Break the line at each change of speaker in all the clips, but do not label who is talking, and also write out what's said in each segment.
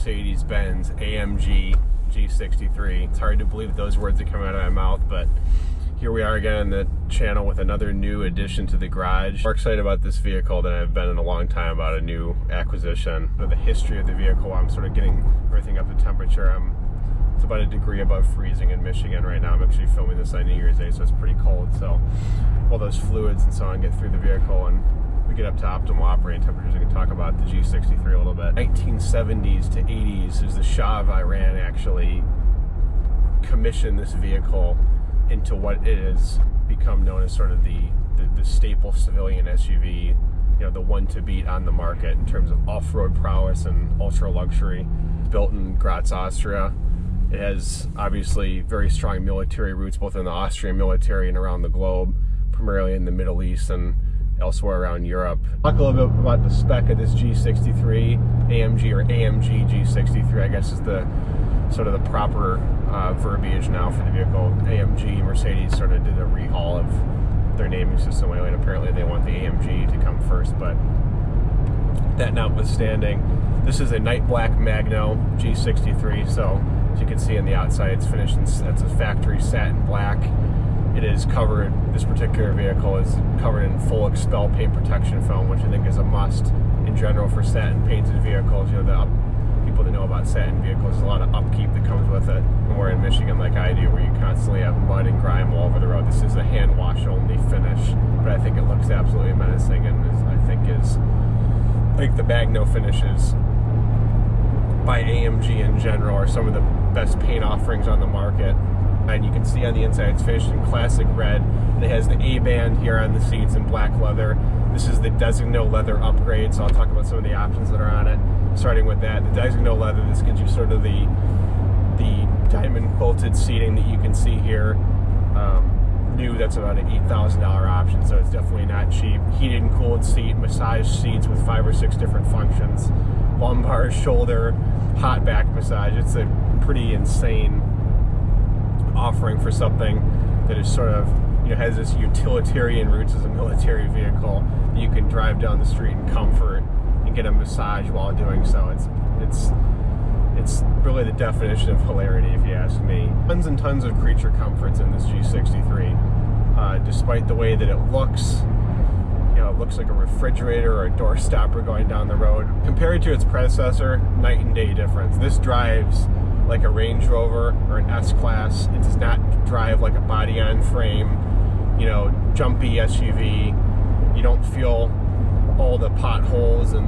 Mercedes-Benz AMG G63. It's hard to believe those words that come out of my mouth, but here we are again on the channel with another new addition to the garage. More excited about this vehicle than I've been in a long time about a new acquisition. For the history of the vehicle, I'm sort of getting everything up to temperature. It's about a degree above freezing in Michigan right now. I'm actually filming this on New Year's Day, so it's pretty cold. So all those fluids and so on get through the vehicle, and we get up to optimal operating temperatures. We can talk about the G63 a little bit. 1970s to 80s is the Shah of Iran actually commissioned this vehicle into what it has become known as sort of the staple civilian SUV, you know, the one to beat on the market in terms of off-road prowess and ultra luxury. Built in Graz, Austria. It has obviously very strong military roots, both in the Austrian military and around the globe, primarily in the Middle East and elsewhere around Europe. Talk a little bit about the spec of this G63 AMG, or AMG G63, I guess is the sort of the proper verbiage now for the vehicle. AMG, Mercedes sort of did a rehaul of their naming system lately, and apparently they want the AMG to come first, but that notwithstanding, this is a night black magno G63, so as you can see on the outside, it's finished in, it's a factory satin black. It is covered, this particular vehicle is covered in full expel paint protection film, which I think is a must in general for satin painted vehicles. You know, people that know about satin vehicles, there's a lot of upkeep that comes with it. When we're in Michigan like I do, where you constantly have mud and grime all over the road, this is a hand wash only finish, but I think it looks absolutely menacing, and I think the magno finishes by AMG in general are some of the best paint offerings on the market. And you can see on the inside it's finished in classic red, and it has the A-band here on the seats in black leather. This is the Designo leather upgrade, so I'll talk about some of the options that are on it. Starting with that, the Designo leather, this gives you sort of the diamond quilted seating that you can see here. New, that's about an $8,000 option, so it's definitely not cheap. Heated and cooled seat, massage seats with 5 or 6 different functions. Lumbar, shoulder, hot back massage. It's a pretty insane offering for something that is sort of, you know, has this utilitarian roots as a military vehicle. You can drive down the street in comfort and get a massage while doing so. It's really the definition of hilarity, if you ask me. Tons and tons of creature comforts in this G63, despite the way that it looks. You know, it looks like a refrigerator or a door stopper going down the road. Compared to its predecessor, night and day difference. This drives like a Range Rover or an S-Class. It does not drive like a body-on-frame, you know, jumpy SUV. You don't feel all the potholes, and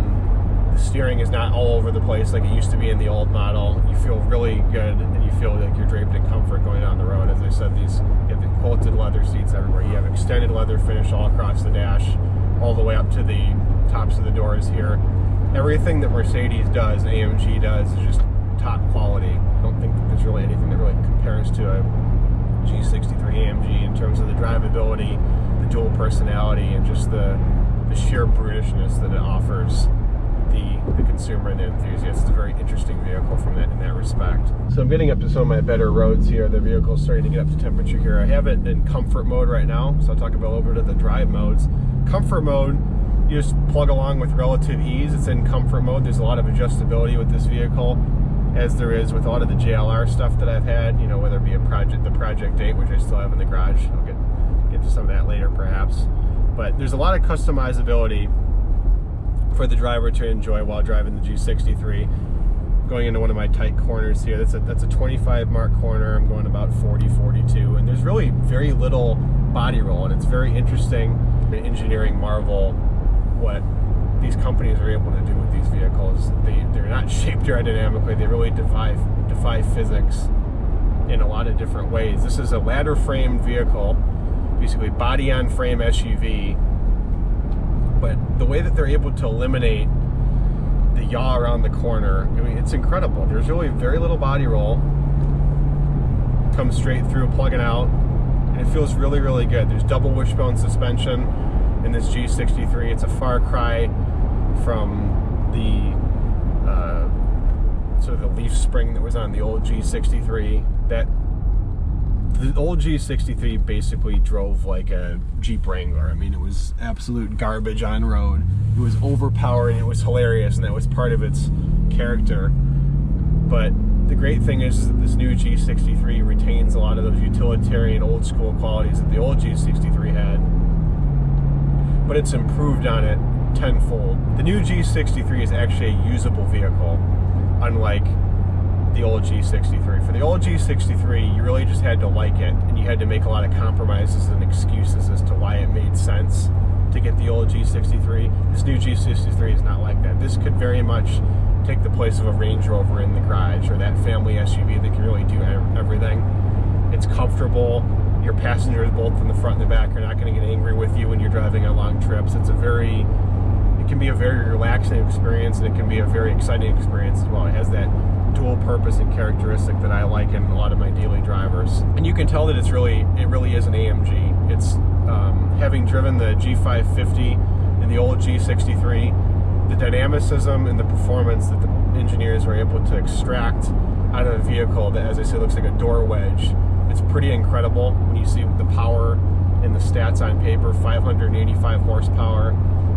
the steering is not all over the place like it used to be in the old model. You feel really good, and you feel like you're draped in comfort going down the road. As I said, you have the quilted leather seats everywhere. You have extended leather finish all across the dash, all the way up to the tops of the doors here. Everything that Mercedes does, AMG does, is just top quality. I don't think that there's really anything that really compares to a G63 AMG in terms of the drivability, the dual personality, and just the sheer brutishness that it offers the consumer and the enthusiast. It's a very interesting vehicle in that respect. So I'm getting up to some of my better roads here. The vehicle's starting to get up to temperature here. I have it in comfort mode right now, so I'll talk about a little bit of the drive modes. Comfort mode, you just plug along with relative ease. It's in comfort mode. There's a lot of adjustability with this vehicle, as there is with a lot of the JLR stuff that I've had, you know, whether it be the Project 8, which I still have in the garage. I'll get to some of that later perhaps. But there's a lot of customizability for the driver to enjoy while driving the G63. Going into one of my tight corners here, that's a 25 mark corner. I'm going about 40, 42, and there's really very little body roll, and it's very interesting, an engineering marvel, what these companies are able to do with these vehicles. They're not shaped aerodynamically. They really defy physics in a lot of different ways. This is a ladder framed vehicle, basically body on frame SUV, but the way that they're able to eliminate the yaw around the corner, I mean, it's incredible. There's really very little body roll. Comes straight through, plugging out, and it feels really, really good. There's double wishbone suspension in this G63. It's a far cry from the sort of the leaf spring that was on the old G63. The old G63 basically drove like a Jeep Wrangler. I mean, it was absolute garbage on road. It was overpowered, and it was hilarious, and that was part of its character. But the great thing is that this new G63 retains a lot of those utilitarian old school qualities that the old G63 had, but it's improved on it tenfold. The new G63 is actually a usable vehicle, unlike the old G63. For the old G63, you really just had to like it, and you had to make a lot of compromises and excuses as to why it made sense to get the old G63. This new G63 is not like that. This could very much take the place of a Range Rover in the garage, or that family SUV that can really do everything. It's comfortable. Your passengers, both in the front and the back, are not going to get angry with you when you're driving on long trips. It can be a very relaxing experience, and it can be a very exciting experience as well. It has that dual purpose and characteristic that I like in a lot of my daily drivers. And you can tell that it really is an AMG. It's having driven the G550 and the old G63, the dynamicism and the performance that the engineers were able to extract out of a vehicle that, as I say, looks like a door wedge. It's pretty incredible when you see the power and the stats on paper. 585 horsepower,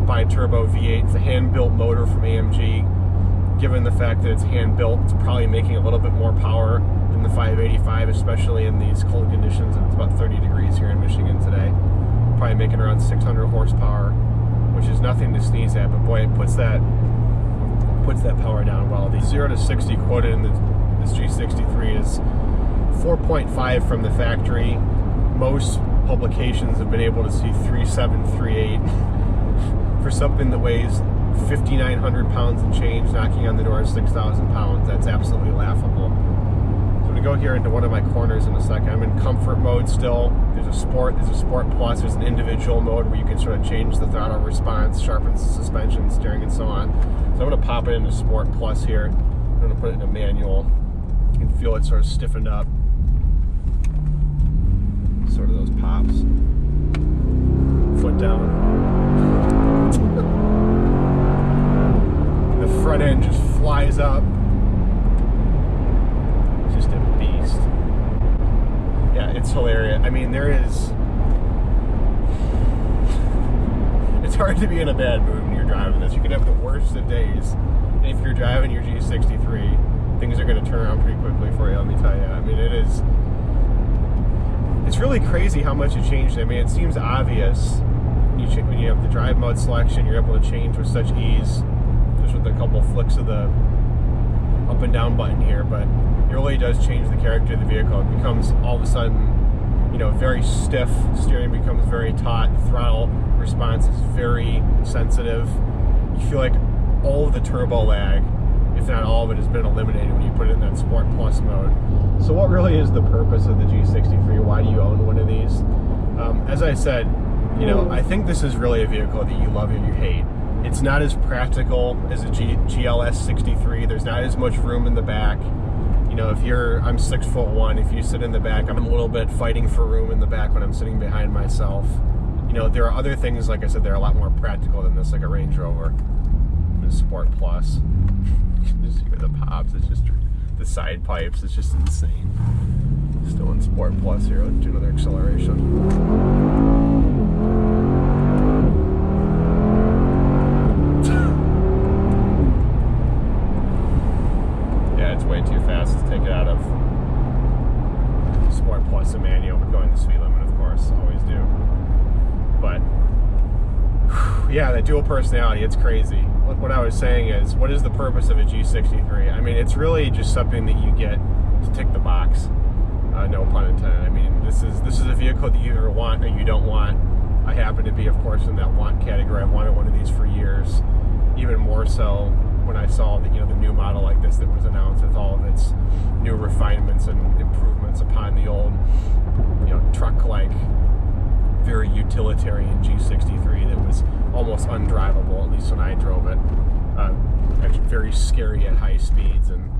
bi-turbo V8. It's a hand-built motor from AMG. Given the fact that it's hand-built, it's probably making a little bit more power than the 585, especially in these cold conditions. And it's about 30 degrees here in Michigan today. Probably making around 600 horsepower, which is nothing to sneeze at, but boy, it puts that power down well. The 0 to 60 quoted in this G63 is 4.5 from the factory. Most publications have been able to see 3.738 for something that weighs 5,900 pounds and change, knocking on the door of 6,000 pounds. That's absolutely laughable. So we go here into one of my corners in a second. I'm in comfort mode still. There's a Sport Plus, there's an individual mode where you can sort of change the throttle response, sharpens the suspension, steering, and so on. So I'm going to pop it into Sport Plus here. I'm going to put it in a manual. You can feel it sort of stiffened up. Sort of those pops. Foot down. The front end just flies up. Just a beast. Yeah, it's hilarious. I mean, it's hard to be in a bad mood when you're driving this. You can have the worst of days. And if you're driving your G63, things are going to turn around pretty quickly for you, let me tell you. I mean, it's really crazy how much it changed. I mean, it seems obvious when you have the drive mode selection, you're able to change with such ease, just with a couple flicks of the up and down button here, but it really does change the character of the vehicle. It becomes all of a sudden, very stiff. Steering becomes very taut. Throttle response is very sensitive. You feel like all of the turbo lag, if not all of it, has been eliminated when you put it in that Sport Plus mode. So what really is the purpose of the G63? Why do you own one of these? As I said, I think this is really a vehicle that you love or you hate. It's not as practical as a GLS 63. There's not as much room in the back. I'm 6'1", if you sit in the back, I'm a little bit fighting for room in the back when I'm sitting behind myself. There are other things, like I said, that are a lot more practical than this, like a Range Rover. The Sport Plus. You can just hear the pops. It's just the side pipes. It's just insane. Still in Sport Plus here. Let's do another acceleration. Yeah, it's way too fast to take it out of Sport Plus and manual. We're going the speed limit, of course. Always do. But yeah, that dual personality, it's crazy. What I was saying is, what is the purpose of a G63? I mean, it's really just something that you get to tick the box. No pun intended. I mean, this is a vehicle that you either want or you don't want. I happen to be, of course, in that want category. I've wanted one of these for years. Even more so when I saw the new model like this that was announced with all of its new refinements and improvements upon the old, truck-like, very utilitarian G63 that was almost undrivable, at least when I drove it. Actually very scary at high speeds and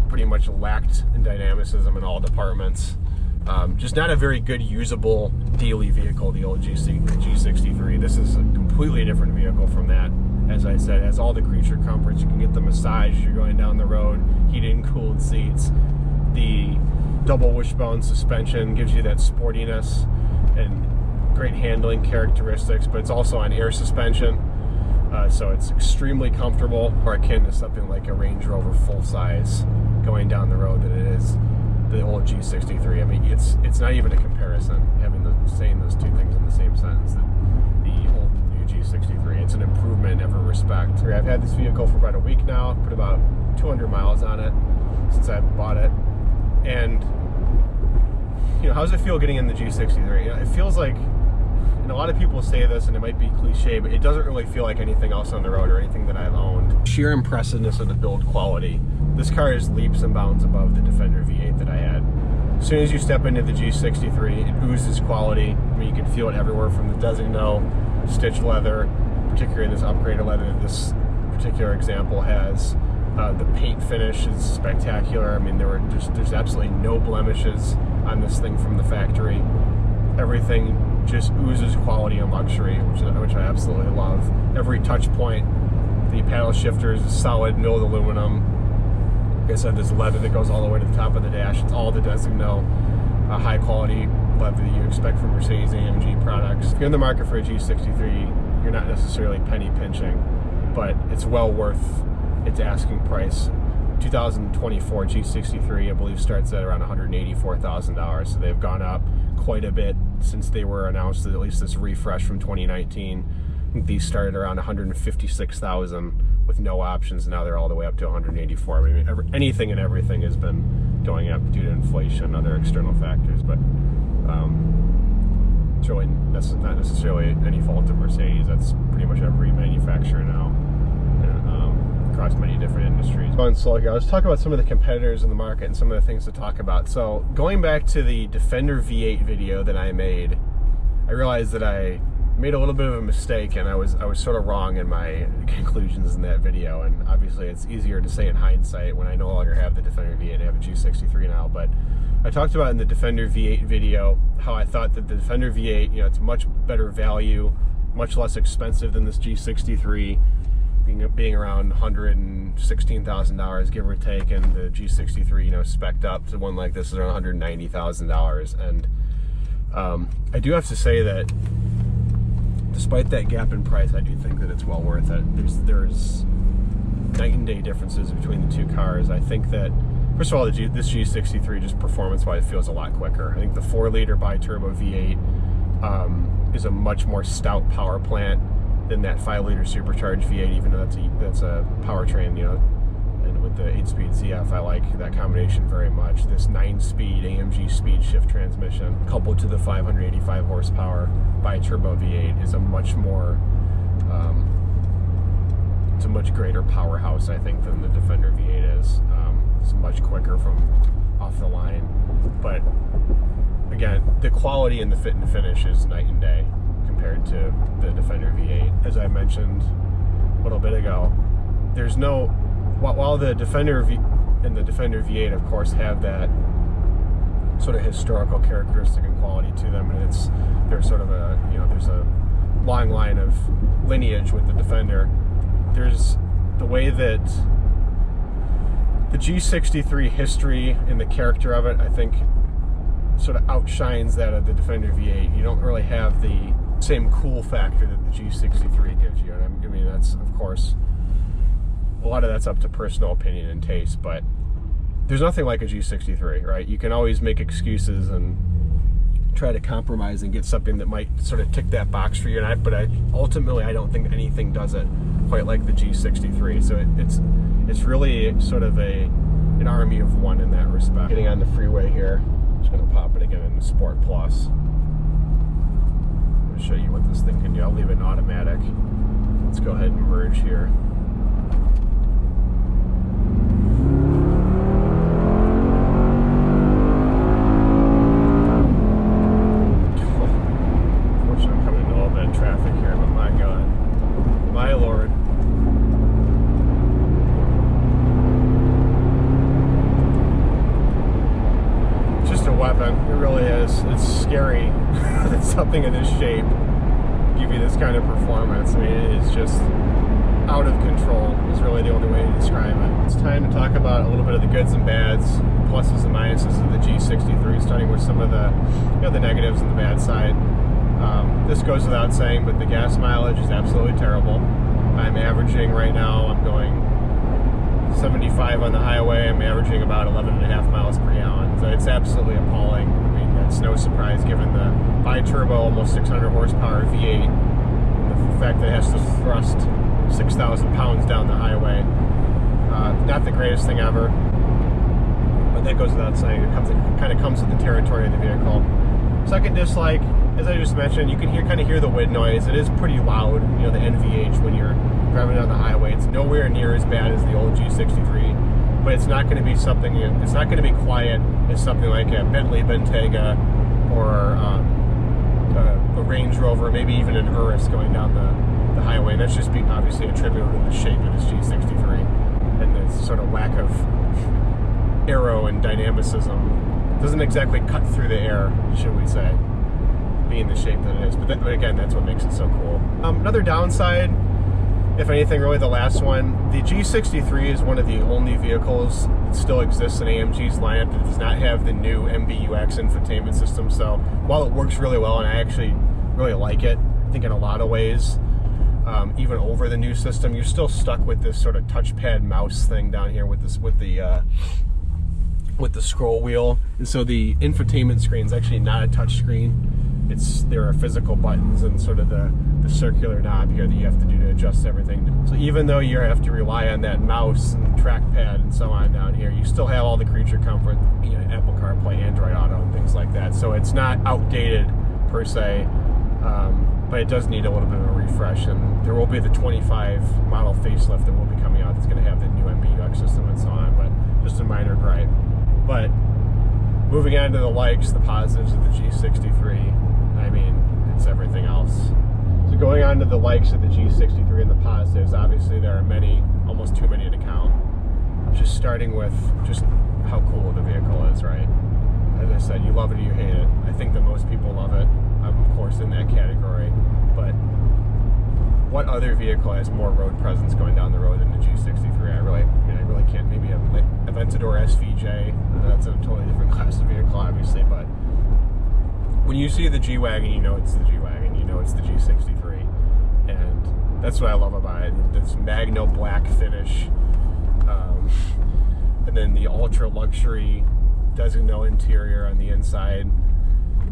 pretty much lacked in dynamicism in all departments. Just not a very good usable daily vehicle, the old G63. This is a completely different vehicle from that. As I said, it has all the creature comforts. You can get the massage as you're going down the road, heated and cooled seats. The double wishbone suspension gives you that sportiness and great handling characteristics, but it's also on air suspension, so it's extremely comfortable, or akin to something like a Range Rover full-size going down the road than it is the old G63. I mean, it's not even a comparison, saying those two things in the same sentence. The old and new G63. It's an improvement in every respect. I've had this vehicle for about a week now. Put about 200 miles on it since I bought it. And you know, how does it feel getting in the G63? You know, it feels like, and a lot of people say this, and it might be cliche, but it doesn't really feel like anything else on the road or anything that I've owned. Sheer impressiveness of the build quality. This car is leaps and bounds above the Defender V8 that I had. As soon as you step into the G63, it oozes quality. I mean, you can feel it everywhere from the Designo, stitched leather, particularly this upgraded leather that this particular example has. The paint finish is spectacular. I mean, there's absolutely no blemishes on this thing from the factory. Everything just oozes quality and luxury, which I absolutely love. Every touch point, the paddle shifters is solid milled aluminum. Like I said, there's leather that goes all the way to the top of the dash. It's all the Designo high quality leather that you expect from Mercedes AMG products. If you're in the market for a G63, you're not necessarily penny pinching, but it's well worth its asking price. 2024 G63, I believe, starts at around $184,000, so they've gone up quite a bit since they were announced, at least this refresh from 2019. I think these started around $156,000 with no options. Now they're all the way up to $184,000. I mean, anything and everything has been going up due to inflation and other external factors, but it's really not necessarily any fault of Mercedes. That's pretty much every manufacturer now, across many different industries. Going slow here, let's talk about some of the competitors in the market and some of the things to talk about. So going back to the Defender V8 video that I made, I realized that I made a little bit of a mistake, and I was sort of wrong in my conclusions in that video. And obviously it's easier to say in hindsight when I no longer have the Defender V8. I have a G63 now, but I talked about in the Defender V8 video how I thought that the Defender V8, you know, it's much better value, much less expensive than this G63, being around $116,000 give or take, and the G63, you know, spec'd up to one like this is around $190,000. And I do have to say that despite that gap in price, I do think that it's well worth it. There's night and day differences between the two cars. I think that, first of all, this G63 just performance-wise feels a lot quicker. I think the 4-liter bi-turbo V8 is a much more stout power plant than that 5-liter supercharged V8, even though that's a powertrain, you know. And with the 8-speed ZF, I like that combination very much. This 9-speed AMG speed shift transmission, coupled to the 585 horsepower bi-turbo V8, is a much more, it's a much greater powerhouse, I think, than the Defender V8 is. It's much quicker from off the line, but again, the quality and the fit and finish is night and day compared to the Defender V8. As I mentioned a little bit ago, there's no, while the Defender and the Defender V8 of course have that sort of historical characteristic and quality to them, and there's sort of a, you know, there's a long line of lineage with the Defender. There's the way that the G63 history and the character of it, I think, sort of outshines that of the Defender V8. You don't really have the same cool factor that the G63 gives you. And I mean, that's, of course, a lot of that's up to personal opinion and taste, but there's nothing like a G63, right? You can always make excuses and try to compromise and get something that might sort of tick that box for you, but ultimately I don't think anything does it quite like the G63. So it's really sort of an army of one in that respect. Getting on the freeway here, I'm just going to pop it again in the Sport Plus. I'm going to show you what this thing can do. I'll leave it in automatic. Let's go ahead and merge here. Unfortunately, I'm coming into a little bit of traffic here, but my God, my Lord. Just a weapon. It really is. It's scary that something of this shape give you this kind of performance. I mean, it is just out of control is really the only way to describe it. It's time to talk about a little bit of the goods and bads, pluses and minuses of the G63, starting with some of the, you know, the negatives and the bad side. This goes without saying, but the gas mileage is absolutely terrible. I'm averaging right now, I'm going 75 on the highway. I'm averaging about 11.5 miles per gallon. So it's absolutely appalling. I mean, that's no surprise given the bi-turbo, almost 600 horsepower V8. The fact that it has to thrust 6,000 pounds down the highway. Not the greatest thing ever. But that goes without saying. It kind of comes with the territory of the vehicle. Second dislike, as I just mentioned, you can kind of hear the wind noise. It is pretty loud, you know, the NVH when you're driving down the highway. It's nowhere near as bad as the old G63, but it's not going to be something. It's not going to be quiet as something like a Bentley Bentayga or a Range Rover, maybe even an Urus going down the highway. And that's just obviously attributed to the shape of this G63 and the sort of lack of aero and dynamicism. Doesn't exactly cut through the air, should we say, being the shape that it is. But again, that's what makes it so cool. Another downside, if anything, really the last one, the G63 is one of the only vehicles that still exists in AMG's lineup that does not have the new MBUX infotainment system. So while it works really well, and I actually really like it, I think in a lot of ways, even over the new system, you're still stuck with this sort of touchpad mouse thing down here with the scroll wheel. And so the infotainment screen is actually not a touch screen. There are physical buttons and sort of the circular knob here that you have to do to adjust everything. So even though you have to rely on that mouse and trackpad and so on down here, you still have all the creature comfort, you know, Apple CarPlay, Android Auto, and things like that. So it's not outdated per se, but it does need a little bit of a refresh. And there will be the 25 model facelift that will be coming out that's going to have the new MBUX system and so on, but just a minor gripe. But moving on to the likes, the positives of the G63, I mean, it's everything else. So going on to the likes of the G63 and the positives, obviously there are many, almost too many to count. Just starting with just how cool the vehicle is, right? As I said, you love it or you hate it. I think that most people love it. I'm, of course, in that category. But what other vehicle has more road presence going down the road than the G63? I really can't. Maybe a Aventador SVJ. That's a totally different class of vehicle, obviously. But when you see the G-Wagon, you know it's the G-Wagon. You know it's the G63. And that's what I love about it. This magno black finish. And then the ultra luxury Designo interior on the inside,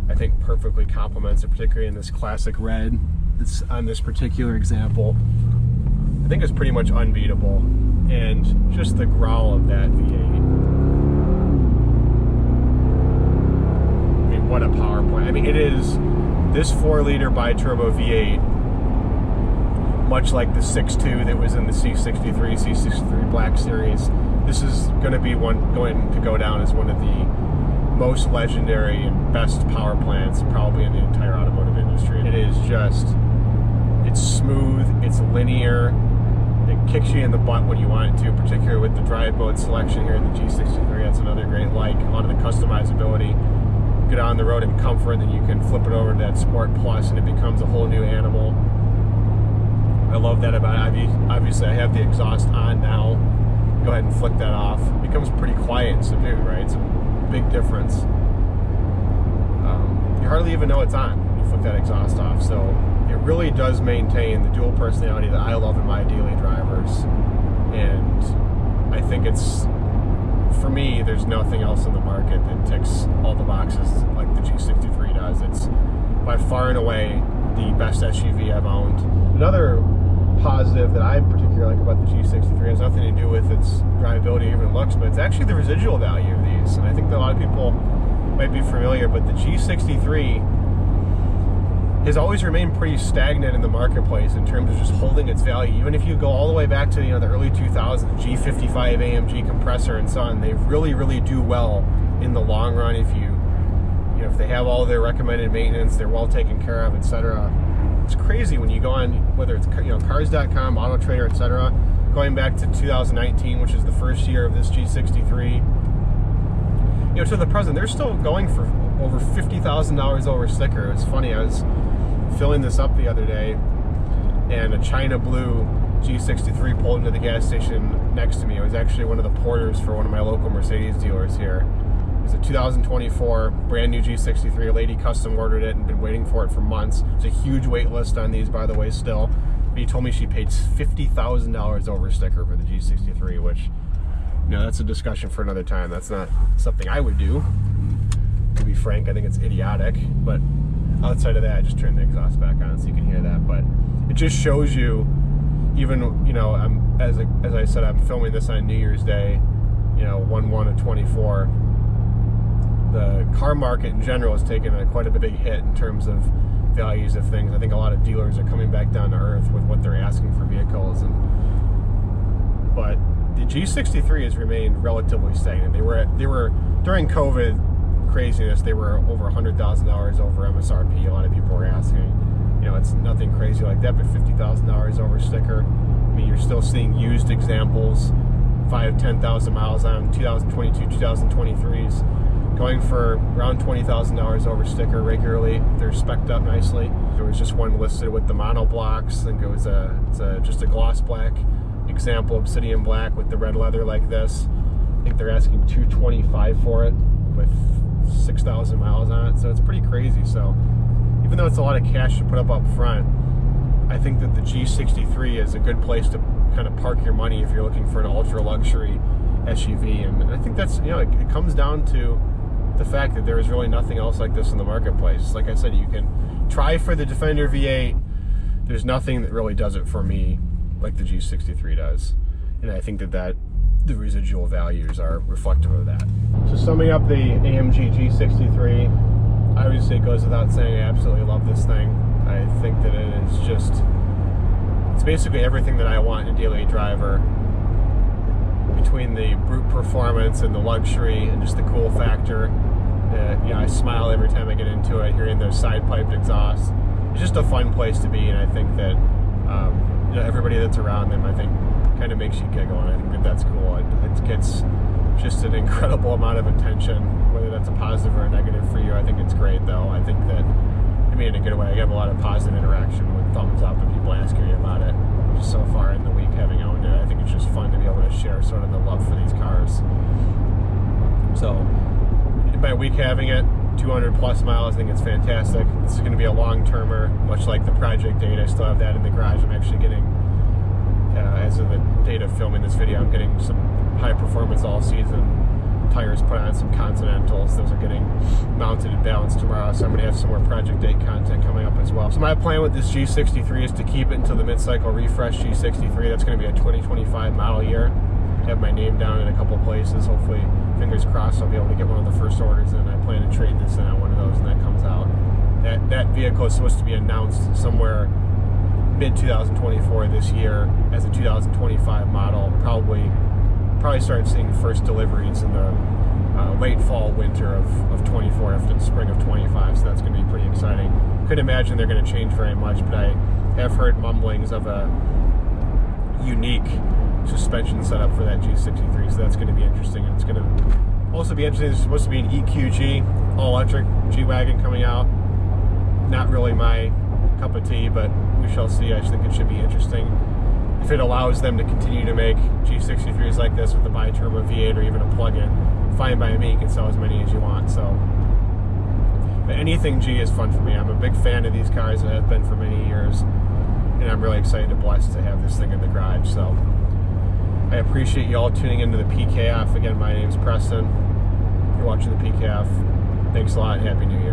I think perfectly complements it, particularly in this classic red that's on this particular example. I think it's pretty much unbeatable. And just the growl of that V8. I mean, what a power plant. I mean, it is this 4-liter bi-turbo V8, much like the 6.2 that was in the C63, C63 Black Series. This is going to be going to go down as one of the most legendary and best power plants probably in the entire automotive industry. It is just, it's smooth, it's linear, it kicks you in the butt when you want it to, particularly with the drive mode selection here in the G63. That's another great like. A lot of the customizability. Get on the road in comfort, then you can flip it over to that Sport Plus and it becomes a whole new animal. I love that about it. Obviously I have the exhaust on now. Go ahead and flick that off. It becomes pretty quiet and subdued, right? It's a big difference. You hardly even know it's on when you flick that exhaust off. So it really does maintain the dual personality that I love in my daily drivers. And I think it's, for me, there's nothing else in the market that ticks all the boxes like the G63 does. It's by far and away the best SUV I've owned. Another positive that I particularly like about the G63 has nothing to do with its drivability or even looks, but it's actually the residual value of these. And I think that a lot of people might be familiar, but the G63 has always remained pretty stagnant in the marketplace in terms of just holding its value. Even if you go all the way back to the early 2000s, G55 AMG compressor and so on, they really do well in the long run if if they have all their recommended maintenance, they're well taken care of, etc. It's crazy when you go on, whether it's cars.com, Auto Trader, etc. Going back to 2019, which is the first year of this G63, to the present, they're still going for over $50,000 over sticker. It's funny, I was filling this up the other day, and a China blue G63 pulled into the gas station next to me. It was actually one of the porters for one of my local Mercedes dealers here. It's a 2024 brand new G63. A lady custom ordered it and been waiting for it for months. It's a huge wait list on these, by the way, still. But he told me she paid $50,000 over sticker for the G63, which that's a discussion for another time. That's not something I would do. To be frank, I think it's idiotic. But outside of that, I just turned the exhaust back on so you can hear that. But it just shows you, even, you know, as I said, I'm filming this on New Year's Day, you know, 1/1/24. The car market in general has taken quite a big hit in terms of values of things. I think a lot of dealers are coming back down to earth with what they're asking for vehicles, but the G63 has remained relatively stagnant. They were during COVID craziness, they were over $100,000 over MSRP. A lot of people were asking. You know, it's nothing crazy like that, but $50,000 over sticker. I mean, you're still seeing used examples, 5,000-10,000 miles on 2022, 2023s, going for around $20,000 over sticker regularly. They're spec'd up nicely. There was just one listed with the mono blocks. I think it was just a gloss black example, obsidian black with the red leather like this. I think they're asking $225 for it with 6,000 miles on it, so it's pretty crazy. So even though it's a lot of cash to put up front, I think that the G63 is a good place to kind of park your money if you're looking for an ultra luxury SUV. And I think that's, you know, it comes down to the fact that there is really nothing else like this in the marketplace. Like I said, you can try for the Defender V8. There's nothing that really does it for me like the G63 does. And I think that the residual values are reflective of that. So summing up the AMG G63, obviously it goes without saying, I absolutely love this thing. I think that it is it's basically everything that I want in a daily driver, between the brute performance and the luxury and just the cool factor. You know, I smile every time I get into it, hearing those side piped exhausts. It's just a fun place to be, and I think that you know, everybody that's around them, I think, kind of makes you giggle, and I think that that's cool. It gets just an incredible amount of attention, whether that's a positive or a negative for you. I think it's great, though. I think that, I mean, in a good way, I have a lot of positive interaction with thumbs up and people asking me about it. Just so far in the week having owned it, I think it's just fun to be able to share sort of the love for these cars. So by week having it, 200 plus miles, I think it's fantastic. This is going to be a long-termer, much like the Project 8. I still have that in the garage. I'm actually getting, as of the date of filming this video, I'm getting some high-performance all-season tires put on, some Continentals. Those are getting mounted and balanced tomorrow, so I'm going to have some more Project 8 content coming up as well. So my plan with this G63 is to keep it until the mid-cycle refresh G63. That's going to be a 2025 model year. I have my name down in a couple places. Hopefully, fingers crossed, I'll be able to get one of the first orders, and I plan to trade this in on one of those when that comes out. That vehicle is supposed to be announced somewhere mid-2024 this year as a 2025 model. Probably start seeing first deliveries in the late fall, winter of 24 after the spring of 25, so that's going to be pretty exciting. Couldn't imagine they're going to change very much, but I have heard mumblings of a unique suspension setup for that G63, so that's going to be interesting. And it's going to also be interesting, there's supposed to be an EQG all-electric G-Wagon coming out. Not really my cup of tea, but we shall see. I just think it should be interesting. If it allows them to continue to make G63s like this with a bi-turbo V8 or even a plug-in, fine by me. You can sell as many as you want. So, but anything G is fun for me. I'm a big fan of these cars and have been for many years, and I'm really excited and blessed to have this thing in the garage. So I appreciate you all tuning into the PKF. Again, my name's Preston. If you're watching the PKF, thanks a lot and Happy New Year.